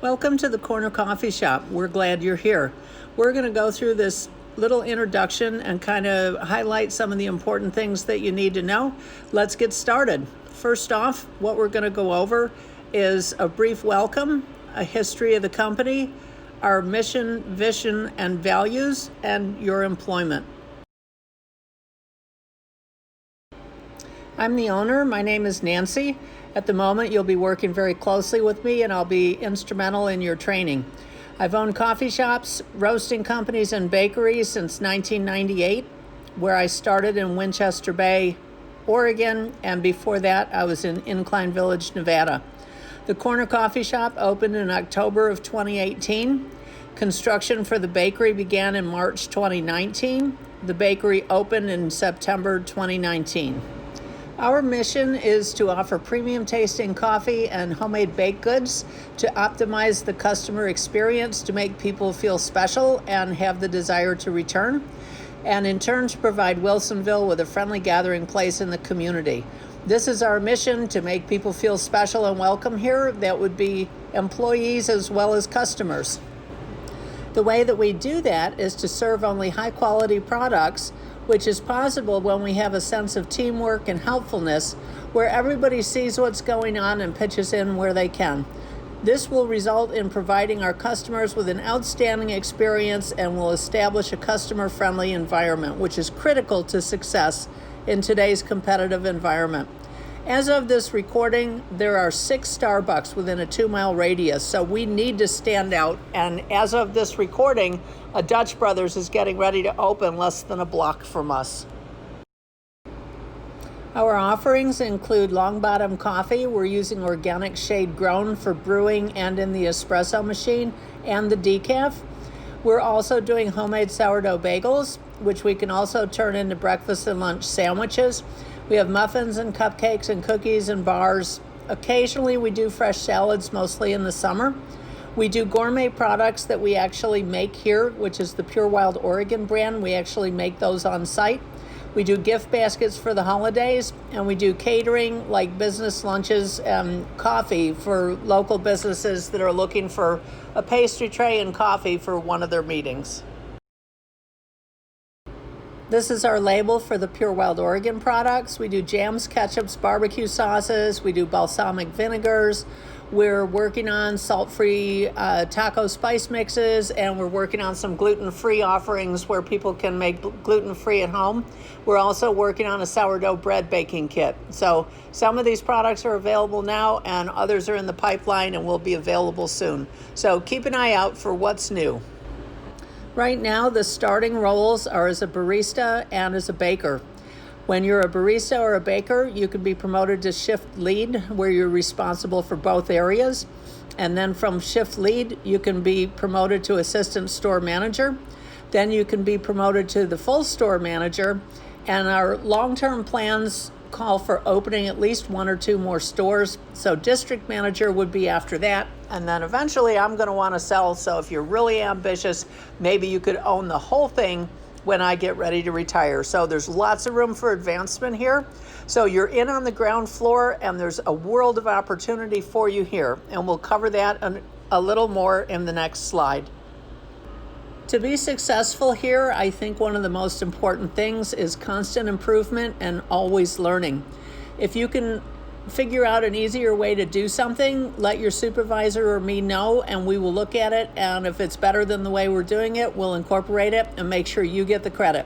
Welcome to the Corner Coffee Shop. We're glad you're here. We're going to go through this little introduction and kind of highlight some of the important things that you need to know. Let's get started. First off, what we're going to go over is a brief welcome, a history of the company, our mission, vision, and values, and your employment. I'm the owner. My name is Nancy. At the moment, you'll be working very closely with me, and I'll be instrumental in your training. I've owned coffee shops, roasting companies, and bakeries since 1998, where I started in Winchester Bay, Oregon, and before that, I was in Incline Village, Nevada. The Corner Coffee Shop opened in October of 2018. Construction for the bakery began in March 2019. The bakery opened in September 2019. Our mission is to offer premium tasting coffee and homemade baked goods to optimize the customer experience, to make people feel special and have the desire to return, and in turn to provide Wilsonville with a friendly gathering place in the community. This is our mission, to make people feel special and welcome here. That would be employees as well as customers. The way that we do that is to serve only high quality products, which is possible when we have a sense of teamwork and helpfulness, where everybody sees what's going on and pitches in where they can. This will result in providing our customers with an outstanding experience and will establish a customer-friendly environment, which is critical to success in today's competitive environment. As of this recording, there are 6 Starbucks within a 2-mile radius, so we need to stand out. And as of this recording, a Dutch Brothers is getting ready to open less than a block from us. Our offerings include long bottom coffee. We're using organic shade grown for brewing and in the espresso machine and the decaf. We're also doing homemade sourdough bagels, which we can also turn into breakfast and lunch sandwiches. We have muffins and cupcakes and cookies and bars. Occasionally we do fresh salads, mostly in the summer. We do gourmet products that we actually make here, which is the Pure Wild Oregon brand. We actually make those on site. We do gift baskets for the holidays, and we do catering like business lunches and coffee for local businesses that are looking for a pastry tray and coffee for one of their meetings. This is our label for the Pure Wild Oregon products. We do jams, ketchups, barbecue sauces. We do balsamic vinegars. We're working on salt-free taco spice mixes, and we're working on some gluten-free offerings where people can make gluten-free at home. We're also working on a sourdough bread baking kit. So some of these products are available now, and others are in the pipeline and will be available soon. So keep an eye out for what's new. Right now, the starting roles are as a barista and as a baker. When you're a barista or a baker, you can be promoted to shift lead, where you're responsible for both areas. And then from shift lead, you can be promoted to assistant store manager. Then you can be promoted to the full store manager. And our long-term plans call for opening at least 1 or 2 more stores. So district manager would be after that. And then eventually I'm going to want to sell. So if you're really ambitious, maybe you could own the whole thing when I get ready to retire. So there's lots of room for advancement here. So you're in on the ground floor, and there's a world of opportunity for you here. And we'll cover that a little more in the next slide. To be successful here, I think one of the most important things is constant improvement and always learning. If you can figure out an easier way to do something, let your supervisor or me know, and we will look at it, and if it's better than the way we're doing it, we'll incorporate it and make sure you get the credit.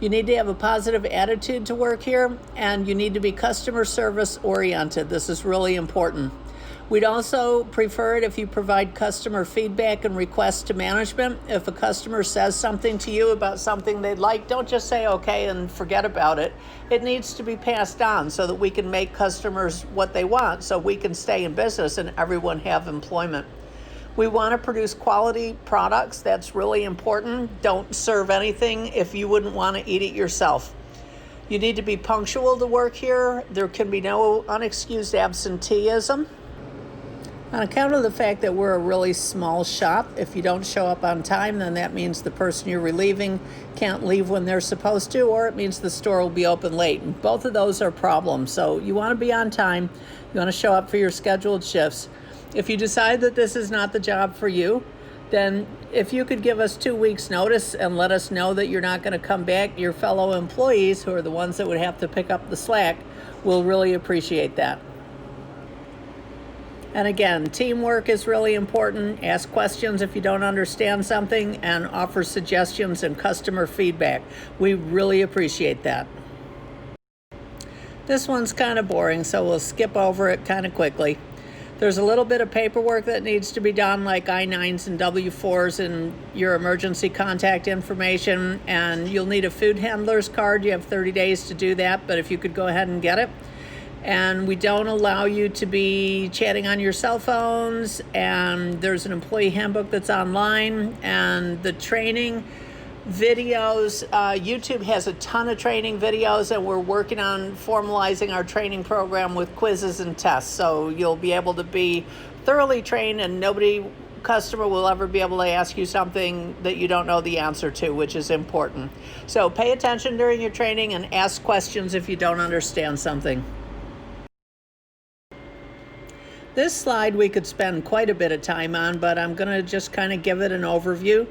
You need to have a positive attitude to work here, and you need to be customer service oriented. This is really important. We'd also prefer it if you provide customer feedback and requests to management. If a customer says something to you about something they'd like, don't just say okay and forget about it. It needs to be passed on so that we can make customers what they want, so we can stay in business and everyone have employment. We want to produce quality products. That's really important. Don't serve anything if you wouldn't want to eat it yourself. You need to be punctual to work here. There can be no unexcused absenteeism. On account of the fact that we're a really small shop, if you don't show up on time, then that means the person you're relieving can't leave when they're supposed to, or it means the store will be open late. And both of those are problems. So you want to be on time. You want to show up for your scheduled shifts. If you decide that this is not the job for you, then if you could give us 2 weeks notice and let us know that you're not going to come back, your fellow employees, who are the ones that would have to pick up the slack, will really appreciate that. And again, teamwork is really important. Ask questions if you don't understand something and offer suggestions and customer feedback. We really appreciate that. This one's kind of boring, so we'll skip over it kind of quickly. There's a little bit of paperwork that needs to be done, like I-9s and W-4s and your emergency contact information, and you'll need a food handler's card. You have 30 days to do that, but if you could go ahead and get it. And we don't allow you to be chatting on your cell phones, and there's an employee handbook that's online, and the training videos, YouTube has a ton of training videos, and we're working on formalizing our training program with quizzes and tests, so you'll be able to be thoroughly trained and customer will ever be able to ask you something that you don't know the answer to, which is important. So pay attention during your training and ask questions if you don't understand something. This slide we could spend quite a bit of time on, but I'm going to just kind of give it an overview.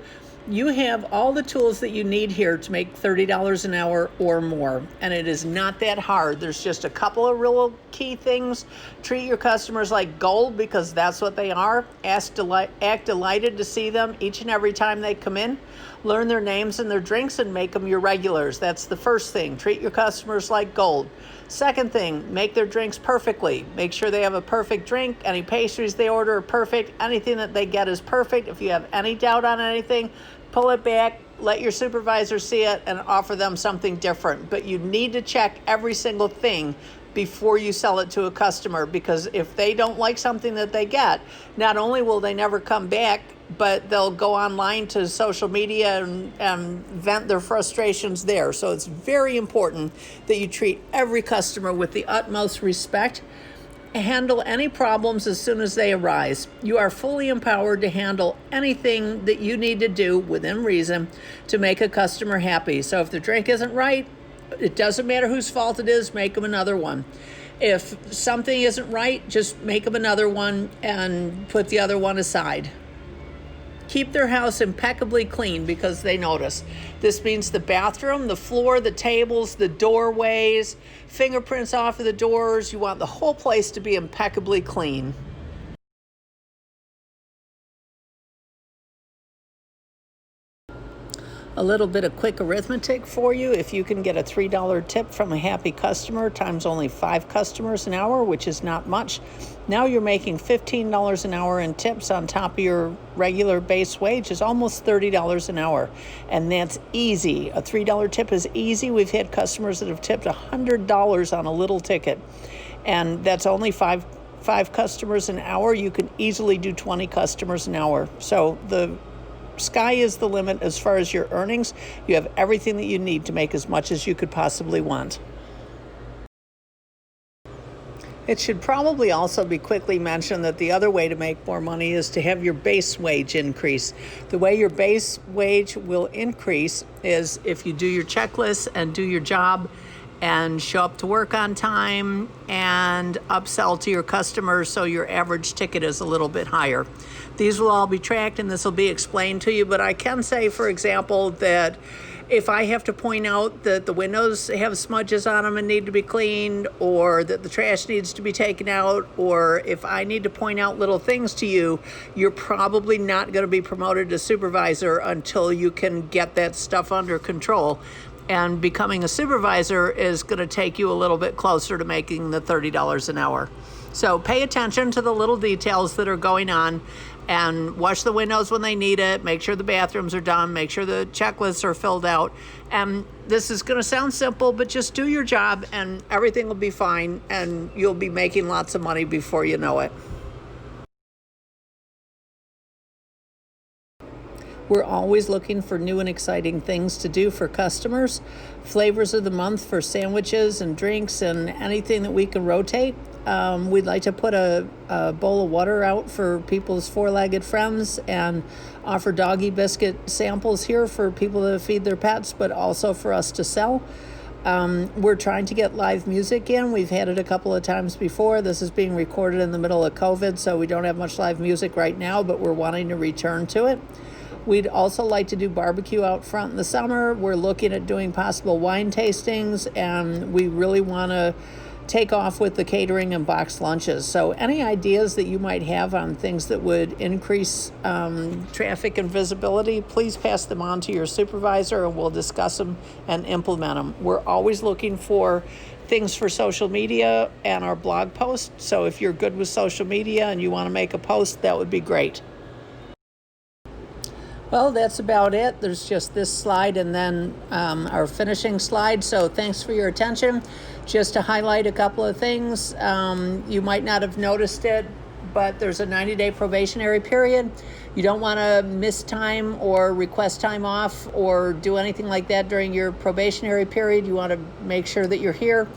You have all the tools that you need here to make $30 an hour or more, and it is not that hard. There's just a couple of real key things. Treat your customers like gold, because that's what they are. Act delighted to see them each and every time they come in. Learn their names and their drinks and make them your regulars. That's the first thing. Treat your customers like gold. Second thing, make their drinks perfectly. Make sure they have a perfect drink. Any pastries they order are perfect. Anything that they get is perfect. If you have any doubt on anything, pull it back, let your supervisor see it, and offer them something different. But you need to check every single thing before you sell it to a customer, because if they don't like something that they get, not only will they never come back, but they'll go online to social media and vent their frustrations there. So it's very important that you treat every customer with the utmost respect. Handle any problems as soon as they arise. You are fully empowered to handle anything that you need to do within reason to make a customer happy. So if the drink isn't right, it doesn't matter whose fault it is, make them another one. If something isn't right, just make them another one and put the other one aside. Keep their house impeccably clean because they notice. This means the bathroom, the floor, the tables, the doorways, fingerprints off of the doors. You want the whole place to be impeccably clean. A little bit of quick arithmetic for you. If you can get a $3 tip from a happy customer times only 5 customers an hour, which is not much, now you're making $15 an hour in tips on top of your regular base wage, is almost $30 an hour. And that's easy. A $3 tip is easy. We've had customers that have tipped $100 on a little ticket, and that's only five customers an hour. You can easily do 20 customers an hour. So the sky is the limit as far as your earnings. You have everything that you need to make as much as you could possibly want. It should probably also be quickly mentioned that the other way to make more money is to have your base wage increase. The way your base wage will increase is if you do your checklist and do your job and show up to work on time and upsell to your customers, so your average ticket is a little bit higher. These will all be tracked and this will be explained to you, but I can say, for example, that if I have to point out that the windows have smudges on them and need to be cleaned, or that the trash needs to be taken out, or if I need to point out little things to you, you're probably not going to be promoted to supervisor until you can get that stuff under control. And becoming a supervisor is going to take you a little bit closer to making the $30 an hour. So pay attention to the little details that are going on, and wash the windows when they need it. Make sure the bathrooms are done. Make sure the checklists are filled out. And this is going to sound simple, but just do your job and everything will be fine, and you'll be making lots of money before you know it. We're always looking for new and exciting things to do for customers. Flavors of the month for sandwiches and drinks and anything that we can rotate. We'd like to put a bowl of water out for people's four-legged friends and offer doggy biscuit samples here for people to feed their pets, but also for us to sell. We're trying to get live music in. We've had it a couple of times before. This is being recorded in the middle of COVID, so we don't have much live music right now, but we're wanting to return to it. We'd also like to do barbecue out front in the summer. We're looking at doing possible wine tastings, and we really want to take off with the catering and boxed lunches. So any ideas that you might have on things that would increase traffic and visibility, please pass them on to your supervisor and we'll discuss them and implement them. We're always looking for things for social media and our blog posts. So if you're good with social media and you want to make a post, that would be great. Well, that's about it. There's just this slide and then our finishing slide. So thanks for your attention. Just to highlight a couple of things, you might not have noticed it, but there's a 90-day probationary period. You don't want to miss time or request time off or do anything like that during your probationary period. You want to make sure that you're here.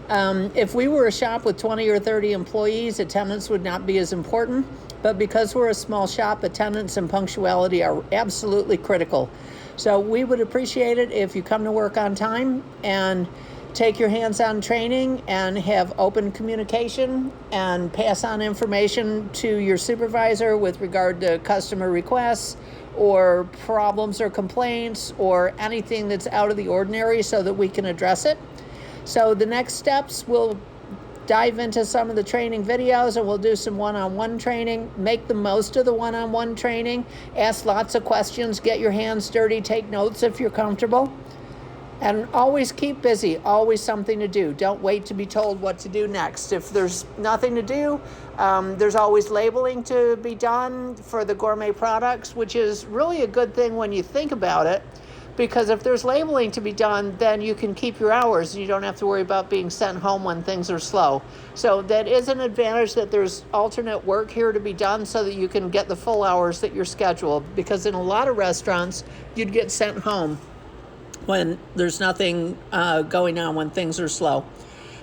If we were a shop with 20 or 30 employees, attendance would not be as important. But because we're a small shop, attendance and punctuality are absolutely critical. So we would appreciate it if you come to work on time and take your hands-on training and have open communication and pass on information to your supervisor with regard to customer requests or problems or complaints or anything that's out of the ordinary so that we can address it. So the next steps, we'll dive into some of the training videos and we'll do some one-on-one training. Make the most of the one-on-one training. Ask lots of questions. Get your hands dirty. Take notes if you're comfortable. And always keep busy. Always something to do. Don't wait to be told what to do next. If there's nothing to do, there's always labeling to be done for the gourmet products, which is really a good thing when you think about it. Because if there's labeling to be done, then you can keep your hours and you don't have to worry about being sent home when things are slow. So that is an advantage that there's alternate work here to be done so that you can get the full hours that you're scheduled. Because in a lot of restaurants, you'd get sent home when there's nothing going on, when things are slow.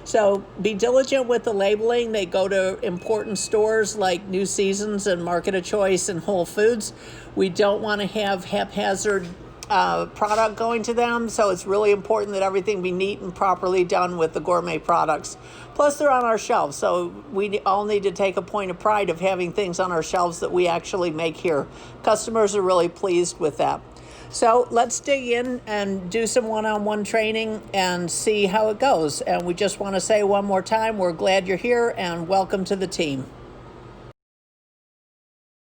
So be diligent with the labeling. They go to important stores like New Seasons and Market of Choice and Whole Foods. We don't want to have haphazard product going to them, so it's really important that everything be neat and properly done with the gourmet products. Plus, they're on our shelves, so we all need to take a point of pride of having things on our shelves that we actually make here. Customers are really pleased with that. So let's dig in and do some one-on-one training and see how it goes. And we just want to say one more time, we're glad you're here and welcome to the team.